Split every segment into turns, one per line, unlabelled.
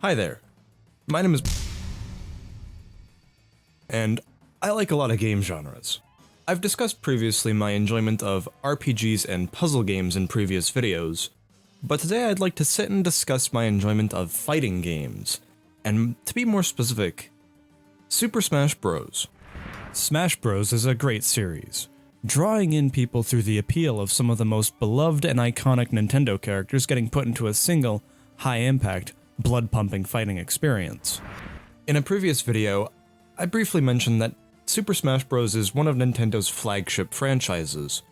Hi there, my name is and I like a lot of game genres. I've discussed previously my enjoyment of RPGs and puzzle games in previous videos, but today I'd like to sit and discuss my enjoyment of fighting games, and to be more specific, Super Smash Bros.
Smash Bros. Is a great series, drawing in people through the appeal of some of the most beloved and iconic Nintendo characters getting put into a single, high-impact, blood-pumping fighting experience.
In a previous video, I briefly mentioned that Super Smash Bros. Is one of Nintendo's flagship franchises,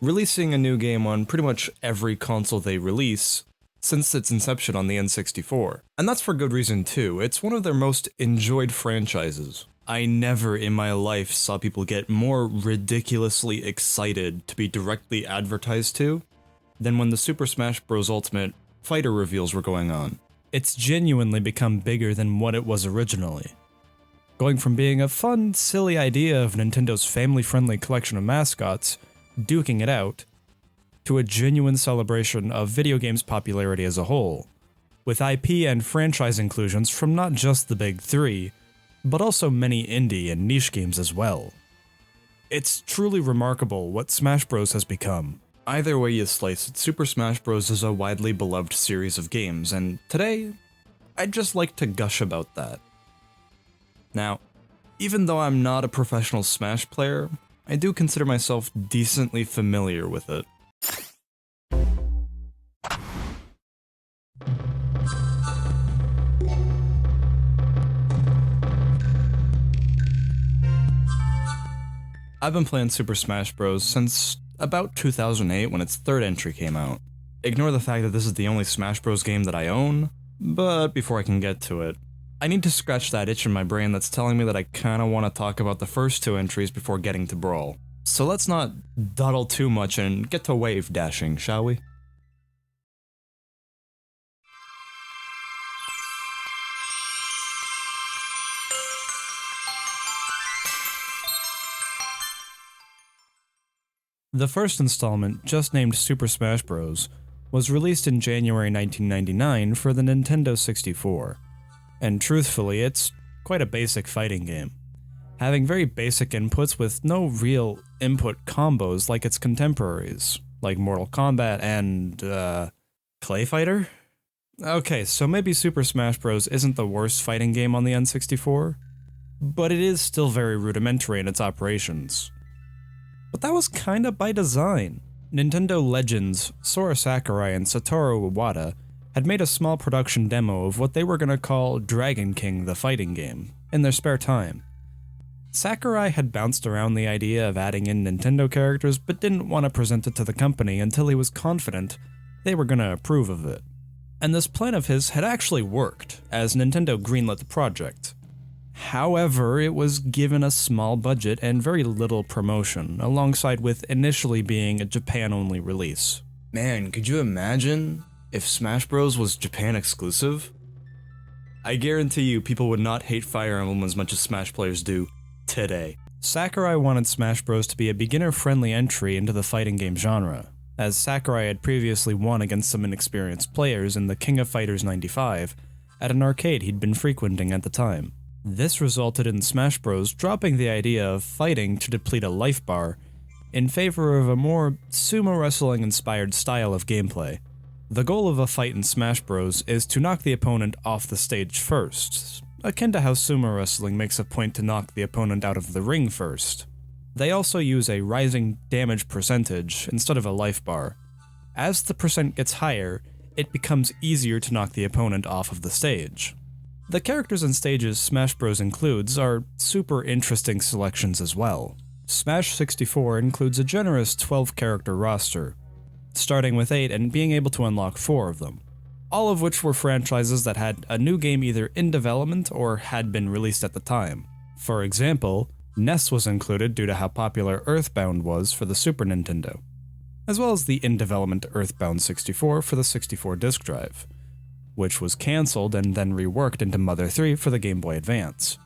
releasing a new game on pretty much every console they release since its inception on the N64. And that's for good reason too, it's one of their most enjoyed franchises. I never in my life saw people get more ridiculously excited to be directly advertised to than when the Super Smash Bros. Ultimate Fighter reveals were going on.
It's genuinely become bigger than what it was originally, going from being a fun, silly idea of Nintendo's family-friendly collection of mascots, duking it out, to a genuine celebration of video games' popularity as a whole, with IP and franchise inclusions from not just the big three, but also many indie and niche games as well. It's truly remarkable what Smash Bros. Has become.
Either way you slice it, Super Smash Bros. Is a widely beloved series of games, and today, I'd just like to gush about that. Now, even though I'm not a professional Smash player, I do consider myself decently familiar with it. I've been playing Super Smash Bros. Since about 2008 when its third entry came out. Ignore the fact that this is the only Smash Bros. Game that I own, but before I can get to it, I need to scratch that itch in my brain that's telling me that I kinda want to talk about the first two entries before getting to Brawl. So let's not dawdle too much and get to wave dashing, shall we?
The first installment, just named Super Smash Bros., was released in January 1999 for the Nintendo 64, and truthfully, it's quite a basic fighting game, having very basic inputs with no real input combos like its contemporaries, like Mortal Kombat and, Clay Fighter? Okay, so maybe Super Smash Bros. Isn't the worst fighting game on the N64, but it is still very rudimentary in its operations. But that was kinda by design. Nintendo legends Sora Sakurai and Satoru Iwata had made a small production demo of what they were gonna call Dragon King the fighting game in their spare time. Sakurai had bounced around the idea of adding in Nintendo characters but didn't want to present it to the company until he was confident they were gonna approve of it. And this plan of his had actually worked, as Nintendo greenlit the project. However, it was given a small budget and very little promotion, alongside with initially being a Japan-only release.
Man, could you imagine if Smash Bros. Was Japan exclusive? I guarantee you people would not hate Fire Emblem as much as Smash players do today.
Sakurai wanted Smash Bros. To be a beginner-friendly entry into the fighting game genre, as Sakurai had previously won against some inexperienced players in the King of Fighters 95 at an arcade he'd been frequenting at the time. This resulted in Smash Bros. Dropping the idea of fighting to deplete a life bar in favor of a more sumo wrestling-inspired style of gameplay. The goal of a fight in Smash Bros. Is to knock the opponent off the stage first, akin to how sumo wrestling makes a point to knock the opponent out of the ring first. They also use a rising damage percentage instead of a life bar. As the percent gets higher, it becomes easier to knock the opponent off of the stage. The characters and stages Smash Bros. Includes are super interesting selections as well. Smash 64 includes a generous 12-character roster, starting with 8 and being able to unlock 4 of them, all of which were franchises that had a new game either in development or had been released at the time. For example, NES was included due to how popular Earthbound was for the Super Nintendo, as well as the in-development Earthbound 64 for the 64 disk drive, which was cancelled and then reworked into Mother 3 for the Game Boy Advance.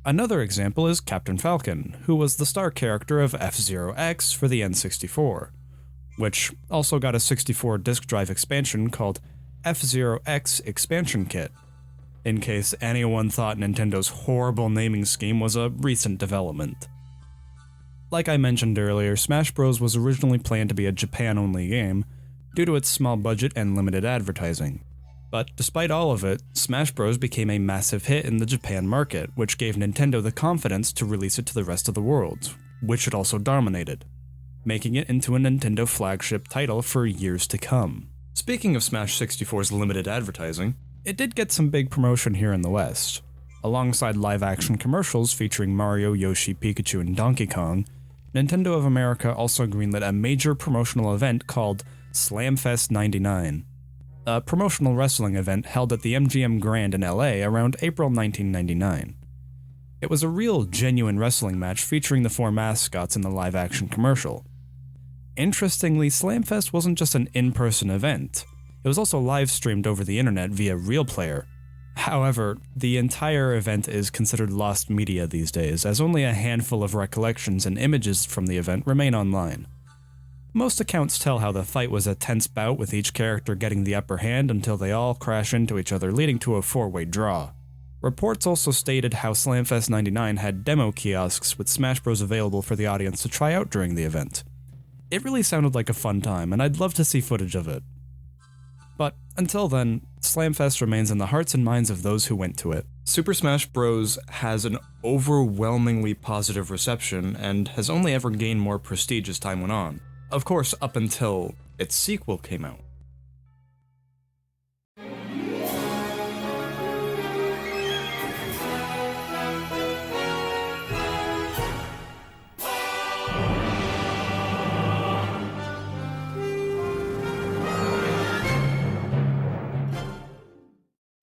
Another example is Captain Falcon, who was the star character of F-Zero X for the N64, which also got a 64 disk drive expansion called F-Zero X Expansion Kit, in case anyone thought Nintendo's horrible naming scheme was a recent development. Like I mentioned earlier, Smash Bros. Was originally planned to be a Japan-only game due to its small budget and limited advertising. But despite all of it, Smash Bros. Became a massive hit in the Japan market, which gave Nintendo the confidence to release it to the rest of the world, which it also dominated, making it into a Nintendo flagship title for years to come.
Speaking of Smash 64's limited advertising,
it did get some big promotion here in the West. Alongside live-action commercials featuring Mario, Yoshi, Pikachu, and Donkey Kong, Nintendo of America also greenlit a major promotional event called Slamfest 99, a promotional wrestling event held at the MGM Grand in LA around April 1999. It was a real, genuine wrestling match featuring the 4 mascots in the live-action commercial. Interestingly, Slamfest wasn't just an in-person event, it was also live-streamed over the internet via RealPlayer. However, the entire event is considered lost media these days, as only a handful of recollections and images from the event remain online. Most accounts tell how the fight was a tense bout with each character getting the upper hand until they all crash into each other, leading to a 4-way draw. Reports also stated how Slamfest 99 had demo kiosks with Smash Bros. Available for the audience to try out during the event. It really sounded like a fun time, and I'd love to see footage of it. But until then, Slamfest remains in the hearts and minds of those who went to it.
Super Smash Bros. Has an overwhelmingly positive reception and has only ever gained more prestige as time went on. Of course, up until its sequel came out.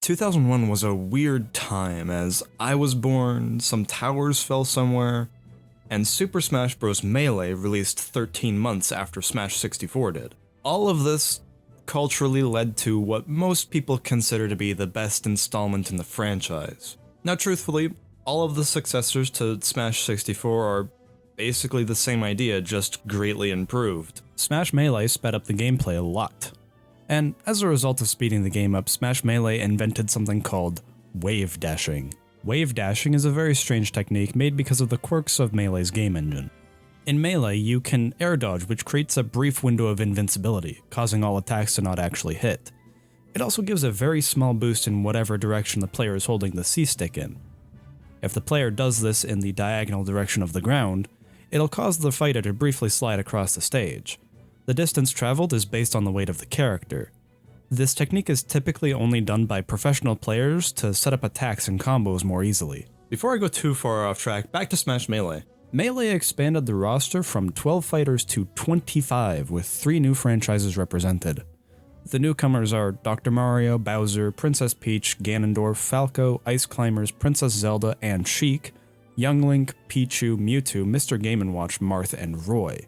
"2001 was a weird time, as I was born, some towers fell somewhere, and Super Smash Bros. Melee released 13 months after Smash 64 did. All of this culturally led to what most people consider to be the best installment in the franchise. Now truthfully, all of the successors to Smash 64 are basically the same idea, just greatly improved.
Smash Melee sped up the gameplay a lot. And as a result of speeding the game up, Smash Melee invented something called wave dashing. Wave dashing is a very strange technique made because of the quirks of Melee's game engine. In Melee, you can air dodge, which creates a brief window of invincibility, causing all attacks to not actually hit. It also gives a very small boost in whatever direction the player is holding the C-stick in. If the player does this in the diagonal direction of the ground, it'll cause the fighter to briefly slide across the stage. The distance traveled is based on the weight of the character. This technique is typically only done by professional players to set up attacks and combos more easily.
Before I go too far off track, back to Smash Melee.
Melee expanded the roster from 12 fighters to 25, with 3 new franchises represented. The newcomers are Dr. Mario, Bowser, Princess Peach, Ganondorf, Falco, Ice Climbers, Princess Zelda, and Sheik, Young Link, Pichu, Mewtwo, Mr. Game & Watch, Marth, and Roy.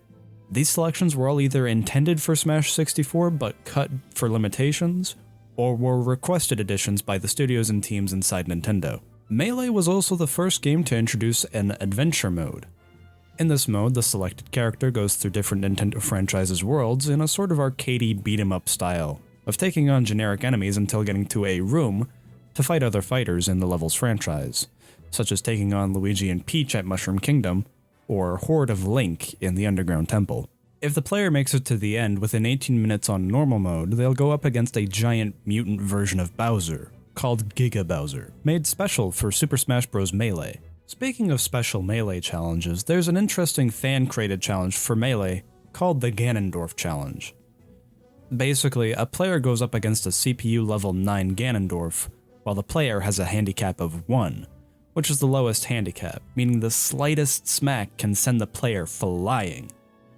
These selections were all either intended for Smash 64 but cut for limitations, or were requested additions by the studios and teams inside Nintendo. Melee was also the first game to introduce an adventure mode. In this mode, the selected character goes through different Nintendo franchises' worlds in a sort of arcadey beat-em-up style, of taking on generic enemies until getting to a room to fight other fighters in the level's franchise, such as taking on Luigi and Peach at Mushroom Kingdom, or Horde of Link in the Underground Temple. If the player makes it to the end within 18 minutes on normal mode, they'll go up against a giant mutant version of Bowser, called Giga Bowser, made special for Super Smash Bros. Melee. Speaking of special Melee challenges, there's an interesting fan-created challenge for Melee called the Ganondorf Challenge. Basically, a player goes up against a CPU level 9 Ganondorf, while the player has a handicap of 1, which is the lowest handicap, meaning the slightest smack can send the player flying.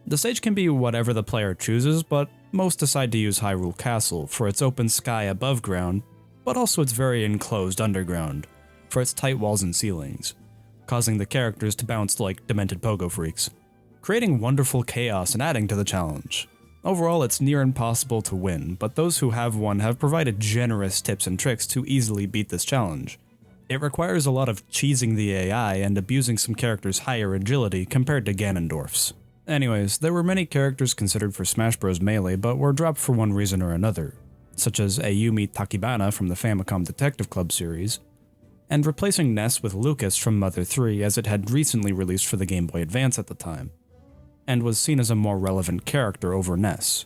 The stage can be whatever the player chooses, but most decide to use Hyrule Castle for its open sky above ground, but also its very enclosed underground, for its tight walls and ceilings, causing the characters to bounce like demented pogo freaks, creating wonderful chaos and adding to the challenge. Overall, it's near impossible to win, but those who have won have provided generous tips and tricks to easily beat this challenge. It requires a lot of cheesing the AI and abusing some characters' higher agility compared to Ganondorf's. Anyways, there were many characters considered for Smash Bros. Melee but were dropped for one reason or another. such as Ayumi Takibana from the Famicom Detective Club series, and replacing Ness with Lucas from Mother 3 as it had recently released for the Game Boy Advance at the time, and was seen as a more relevant character over Ness.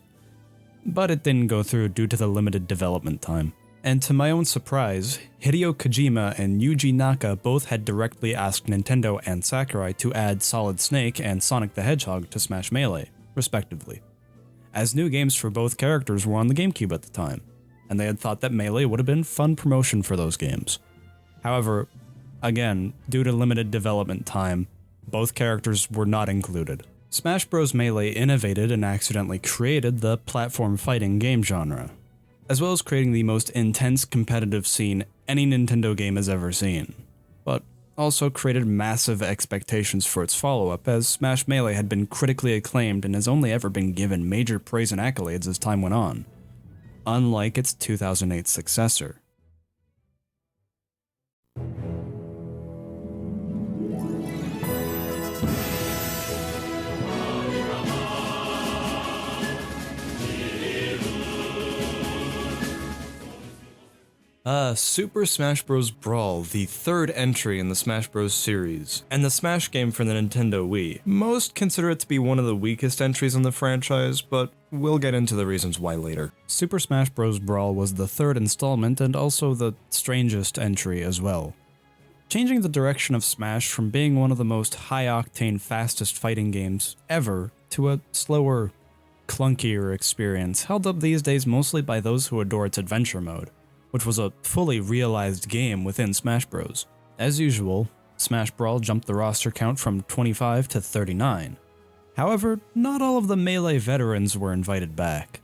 But it didn't go through due to the limited development time. And to my own surprise, Hideo Kojima and Yuji Naka both had directly asked Nintendo and Sakurai to add Solid Snake and Sonic the Hedgehog to Smash Melee, respectively, as new games for both characters were on the GameCube at the time, and they had thought that Melee would have been fun promotion for those games. However, again, due to limited development time, both characters were not included. Smash Bros. Melee innovated and accidentally created the platform fighting game genre, as well as creating the most intense competitive scene any Nintendo game has ever seen, but also created massive expectations for its follow-up, as Smash Melee had been critically acclaimed and has only ever been given major praise and accolades as time went on, unlike its 2008 successor.
Super Smash Bros. Brawl, the third entry in the Smash Bros. Series, and the Smash game for the Nintendo Wii. Most consider it to be one of the weakest entries in the franchise, but we'll get into the reasons why later.
Super Smash Bros. Brawl was the third installment and also the strangest entry as well, changing the direction of Smash from being one of the most high-octane, fastest fighting games ever to a slower, clunkier experience, held up these days mostly by those who adore its adventure mode, which was a fully realized game within Smash Bros. As usual, Smash Brawl jumped the roster count from 25 to 39. However, not all of the Melee veterans were invited back.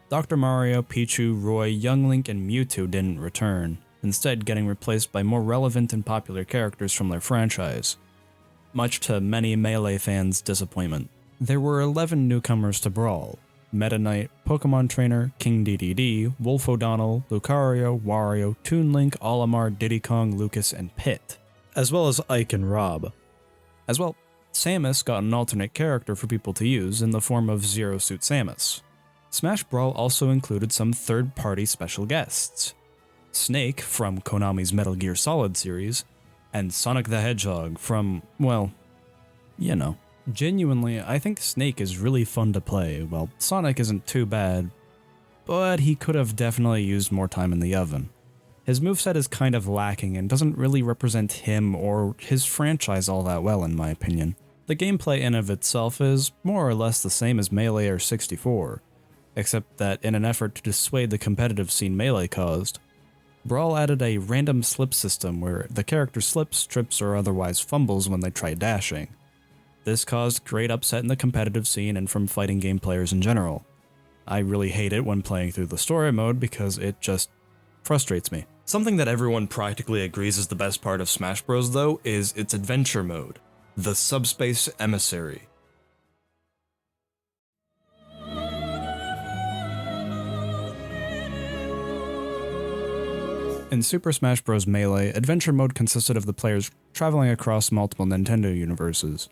Dr. Mario, Pichu, Roy, Young Link, and Mewtwo didn't return, instead getting replaced by more relevant and popular characters from their franchise, much to many Melee fans' disappointment. There were 11 newcomers to Brawl: Meta Knight, Pokemon Trainer, King Dedede, Wolf O'Donnell, Lucario, Wario, Toon Link, Olimar, Diddy Kong, Lucas, and Pit, as well as Ike and Rob. As well, Samus got an alternate character for people to use in the form of Zero Suit Samus. Smash Brawl also included some third-party special guests: Snake from Konami's Metal Gear Solid series, and Sonic the Hedgehog from, well, you know. Genuinely, I think Snake is really fun to play, while Sonic isn't too bad, but he could have definitely used more time in the oven. His moveset is kind of lacking and doesn't really represent him or his franchise all that well in my opinion. The gameplay in of itself is more or less the same as Melee or 64, except that in an effort to dissuade the competitive scene Melee caused, Brawl added a random slip system where the character slips, trips, or otherwise fumbles when they try dashing. This caused great upset in the competitive scene and from fighting game players in general. I really hate it when playing through the story mode because it just frustrates me.
Something that everyone practically agrees is the best part of Smash Bros. Though is its adventure mode, the Subspace Emissary.
In Super Smash Bros. Melee, adventure mode consisted of the players traveling across multiple Nintendo universes,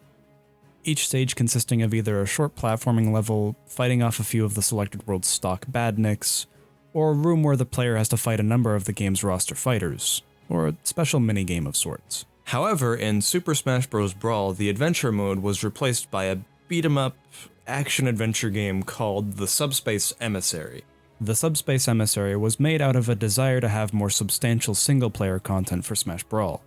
each stage consisting of either a short platforming level, fighting off a few of the selected world's stock badniks, or a room where the player has to fight a number of the game's roster fighters, or a special minigame of sorts.
However, in Super Smash Bros. Brawl, the adventure mode was replaced by a beat-em-up action-adventure game called the Subspace Emissary.
The Subspace Emissary was made out of a desire to have more substantial single-player content for Smash Brawl.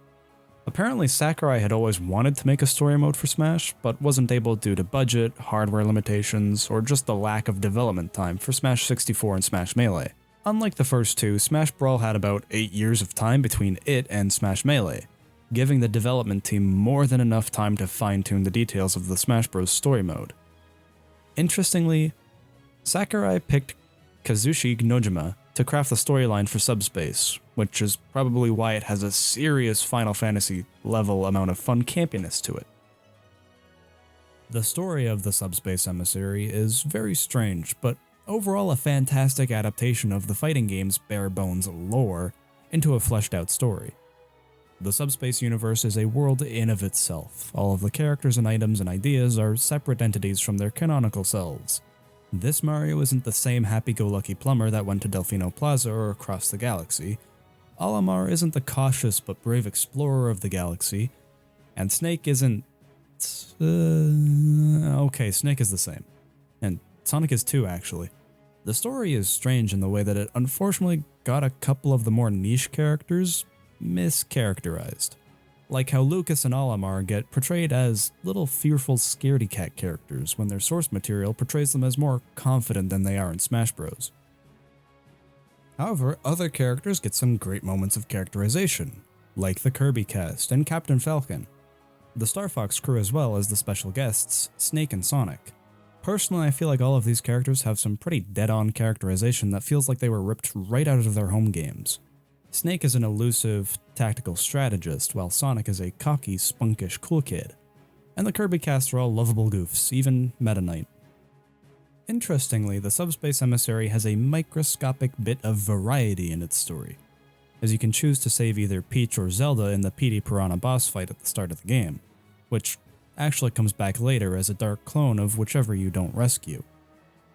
Apparently Sakurai had always wanted to make a story mode for Smash, but wasn't able due to budget, hardware limitations, or just the lack of development time for Smash 64 and Smash Melee. Unlike the first two, Smash Brawl had about 8 years of time between it and Smash Melee, giving the development team more than enough time to fine-tune the details of the Smash Bros. Story mode. Interestingly, Sakurai picked Kazushi Nojima to craft the storyline for Subspace, which is probably why it has a serious Final Fantasy level amount of fun campiness to it. The story of the Subspace Emissary is very strange, but overall a fantastic adaptation of the fighting game's bare-bones lore into a fleshed-out story. The Subspace universe is a world in of itself. All of the characters and items and ideas are separate entities from their canonical selves, This Mario isn't the same happy-go-lucky plumber that went to Delfino Plaza or across the galaxy. Olimar isn't the cautious but brave explorer of the galaxy, and Snake isn't... okay, Snake is the same. And Sonic is too, actually. The story is strange in the way that it unfortunately got a couple of the more niche characters mischaracterized. Like how Lucas and Olimar get portrayed as little fearful scaredy cat characters when their source material portrays them as more confident than they are in Smash Bros. However, other characters get some great moments of characterization, like the Kirby cast and Captain Falcon, the Star Fox crew as well as the special guests, Snake and Sonic. Personally, I feel like all of these characters have some pretty dead-on characterization that feels like they were ripped right out of their home games. Snake is an elusive, tactical strategist, while Sonic is a cocky, spunkish cool kid. And the Kirby cast are all lovable goofs, even Meta Knight. Interestingly, the Subspace Emissary has a microscopic bit of variety in its story, as you can choose to save either Peach or Zelda in the Petey Piranha boss fight at the start of the game, which actually comes back later as a dark clone of whichever you don't rescue.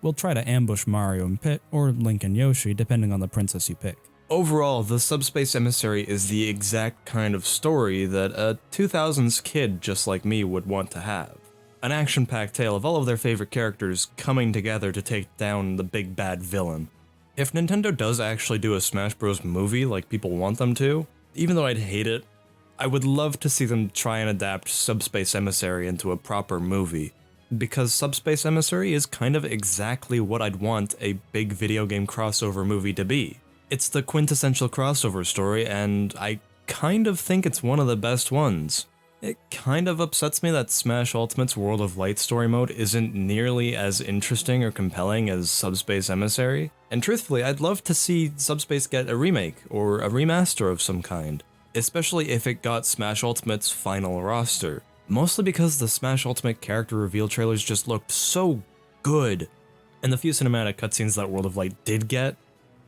We'll try to ambush Mario and Pit, or Link and Yoshi, depending on the princess you pick.
Overall, the Subspace Emissary is the exact kind of story that a 2000s kid just like me would want to have. An action-packed tale of all of their favorite characters coming together to take down the big bad villain. If Nintendo does actually do a Smash Bros. Movie like people want them to, even though I'd hate it, I would love to see them try and adapt Subspace Emissary into a proper movie, because Subspace Emissary is kind of exactly what I'd want a big video game crossover movie to be. It's the quintessential crossover story, and I kind of think it's one of the best ones. It kind of upsets me that Smash Ultimate's World of Light story mode isn't nearly as interesting or compelling as Subspace Emissary, and truthfully, I'd love to see Subspace get a remake or a remaster of some kind, especially if it got Smash Ultimate's final roster, mostly because the Smash Ultimate character reveal trailers just looked so good, and the few cinematic cutscenes that World of Light did get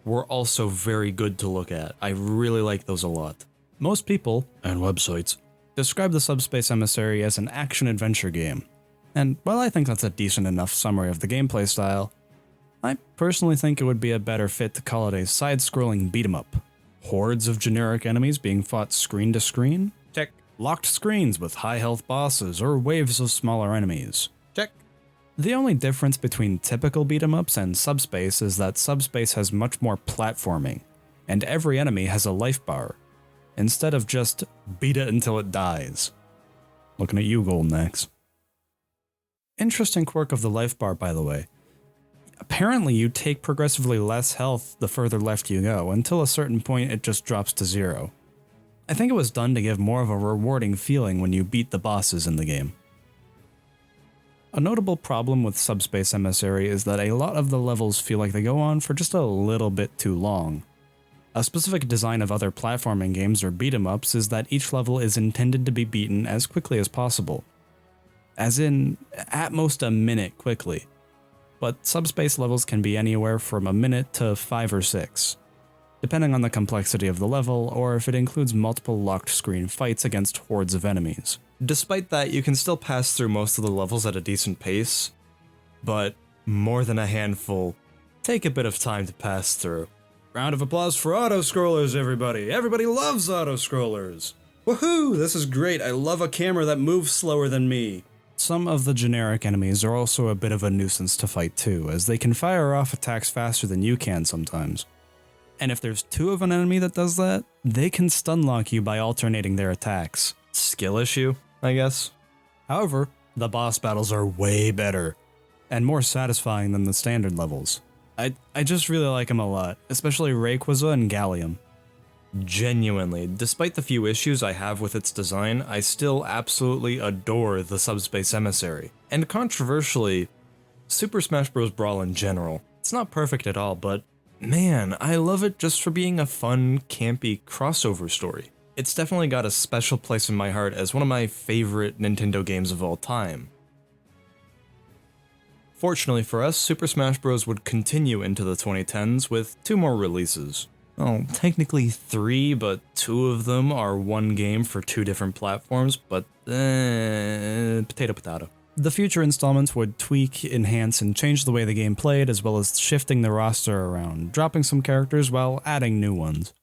were also very good to look at. I really like those a lot. Most people, and websites, describe the Subspace Emissary as an action-adventure game, and while I think that's a decent enough summary of the gameplay style, I personally think it would be a better fit to call it a side-scrolling beat-em-up. Hordes of generic enemies being fought screen to screen? Check. Locked screens with high-health bosses or waves of smaller enemies? Check. The only difference between typical beat-em-ups and Subspace is that Subspace has much more platforming, and every enemy has a life bar, instead of just beat it until it dies. Looking at you, Golden Axe. Interesting quirk of the life bar, by the way. Apparently you take progressively less health the further left you go, until a certain point it just drops to 0. I think it was done to give more of a rewarding feeling when you beat the bosses in the game. A notable problem with Subspace Emissary is that a lot of the levels feel like they go on for just a little bit too long. A specific design of other platforming games or beat-em-ups is that each level is intended to be beaten as quickly as possible. As in, at most a minute quickly. But Subspace levels can be anywhere from a minute to 5 or 6, depending on the complexity of the level or if it includes multiple locked screen fights against hordes of enemies. Despite that, you can still pass through most of the levels at a decent pace, but more than a handful take a bit of time to pass through. Round of applause for auto-scrollers, everybody! Everybody loves auto-scrollers! Woohoo! This is great, I love a camera that moves slower than me! Some of the generic enemies are also a bit of a nuisance to fight too, as they can fire off attacks faster than you can sometimes. And if there's 2 of an enemy that does that, they can stun lock you by alternating their attacks. Skill issue, I guess. However, the boss battles are way better, and more satisfying than the standard levels. I just really like them a lot, especially Rayquaza and Gallium. Genuinely, despite the few issues I have with its design, I still absolutely adore the Subspace Emissary. And controversially, Super Smash Bros. Brawl in general. It's not perfect at all, but man, I love it just for being a fun, campy crossover story. It's definitely got a special place in my heart as one of my favorite Nintendo games of all time. Fortunately for us, Super Smash Bros. Would continue into the 2010s with 2 more releases. Oh, technically 3, but 2 of them are one game for 2 different platforms, but potato potato.
The future installments would tweak, enhance, and change the way the game played, as well as shifting the roster around, dropping some characters while adding new ones.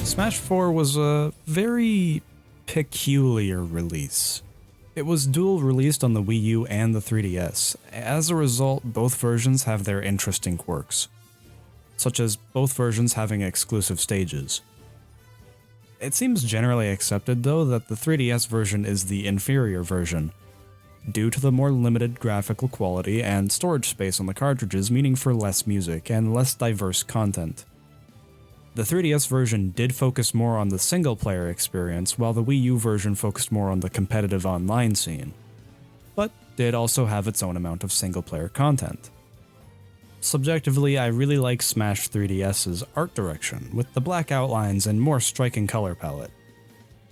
Smash 4 was a very peculiar release. It was dual released on the Wii U and the 3DS. As a result, both versions have their interesting quirks, such as both versions having exclusive stages. It seems generally accepted, though, that the 3DS version is the inferior version, due to the more limited graphical quality and storage space on the cartridges, meaning for less music and less diverse content. The 3DS version did focus more on the single-player experience, while the Wii U version focused more on the competitive online scene, but did also have its own amount of single-player content. Subjectively, I really like Smash 3DS's art direction, with the black outlines and more striking color palette.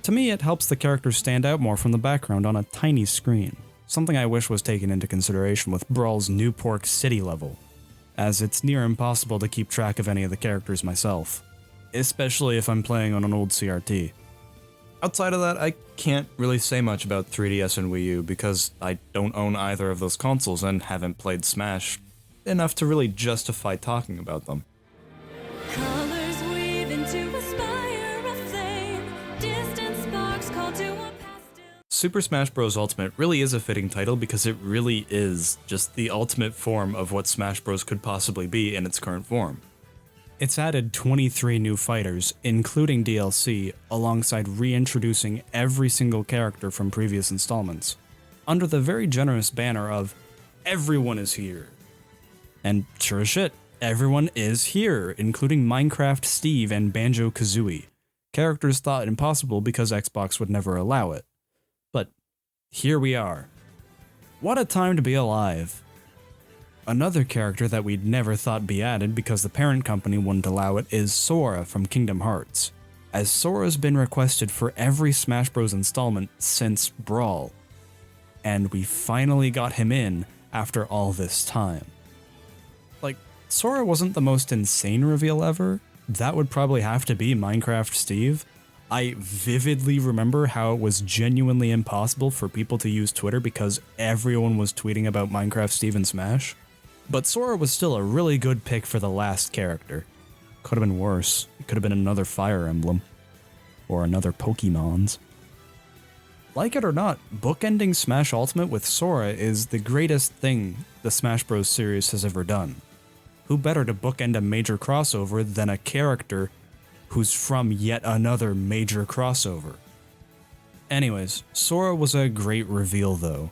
To me, it helps the characters stand out more from the background on a tiny screen, something I wish was taken into consideration with Brawl's New Pork City level, as it's near impossible to keep track of any of the characters myself, especially if I'm playing on an old CRT.
Outside of that, I can't really say much about 3DS and Wii U because I don't own either of those consoles and haven't played Smash enough to really justify talking about them.
Colors weave into a spire of flame. Distant sparks call to a pastel.
Super Smash Bros. Ultimate really is a fitting title because it really is just the ultimate form of what Smash Bros. Could possibly be in its current form.
It's added 23 new fighters, including DLC, alongside reintroducing every single character from previous installments, under the very generous banner of "Everyone is here." And sure as shit, everyone is here, including Minecraft Steve and Banjo-Kazooie, characters thought impossible because Xbox would never allow it. But here we are. What a time to be alive. Another character that we'd never thought be added because the parent company wouldn't allow it is Sora from Kingdom Hearts, as Sora's been requested for every Smash Bros. Installment since Brawl. And we finally got him in after all this time. Like, Sora wasn't the most insane reveal ever. That would probably have to be Minecraft Steve. I vividly remember how it was genuinely impossible for people to use Twitter because everyone was tweeting about Minecraft Steve and Smash. But Sora was still a really good pick for the last character. Could have been worse. It could have been another Fire Emblem. Or another Pokémon's. Like it or not, bookending Smash Ultimate with Sora is the greatest thing the Smash Bros. Series has ever done. Who better to bookend a major crossover than a character who's from yet another major crossover? Anyways, Sora was a great reveal though.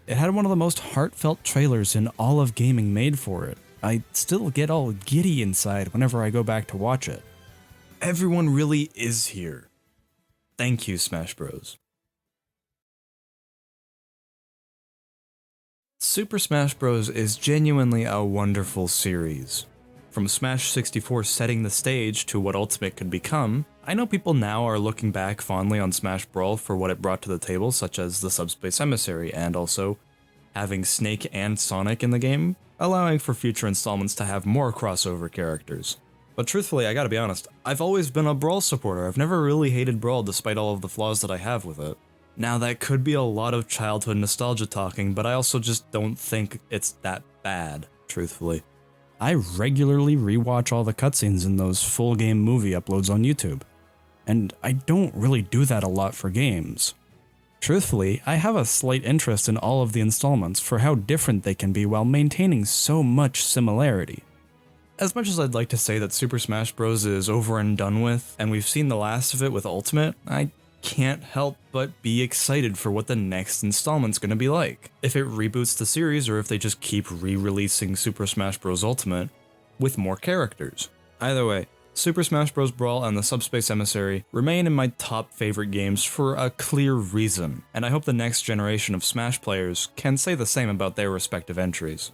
It had one of the most heartfelt trailers in all of gaming made for it. I still get all giddy inside whenever I go back to watch it.
Everyone really is here. Thank you, Smash Bros. Super Smash Bros. Is genuinely a wonderful series. From Smash 64 setting the stage to what Ultimate could become, I know people now are looking back fondly on Smash Brawl for what it brought to the table, such as the Subspace Emissary, and also having Snake and Sonic in the game, allowing for future installments to have more crossover characters. But truthfully, I gotta be honest, I've always been a Brawl supporter. I've never really hated Brawl despite all of the flaws that I have with it. Now that could be a lot of childhood nostalgia talking, but I also just don't think it's that bad, truthfully.
I regularly rewatch all the cutscenes in those full game movie uploads on YouTube, and I don't really do that a lot for games. Truthfully, I have a slight interest in all of the installments for how different they can be while maintaining so much similarity.
As much as I'd like to say that Super Smash Bros. Is over and done with, and we've seen the last of it with Ultimate, I can't help but be excited for what the next installment's gonna be like. If it reboots the series or if they just keep re-releasing Super Smash Bros. Ultimate with more characters. Either way, Super Smash Bros. Brawl and the Subspace Emissary remain in my top favorite games for a clear reason, and I hope the next generation of Smash players can say the same about their respective entries.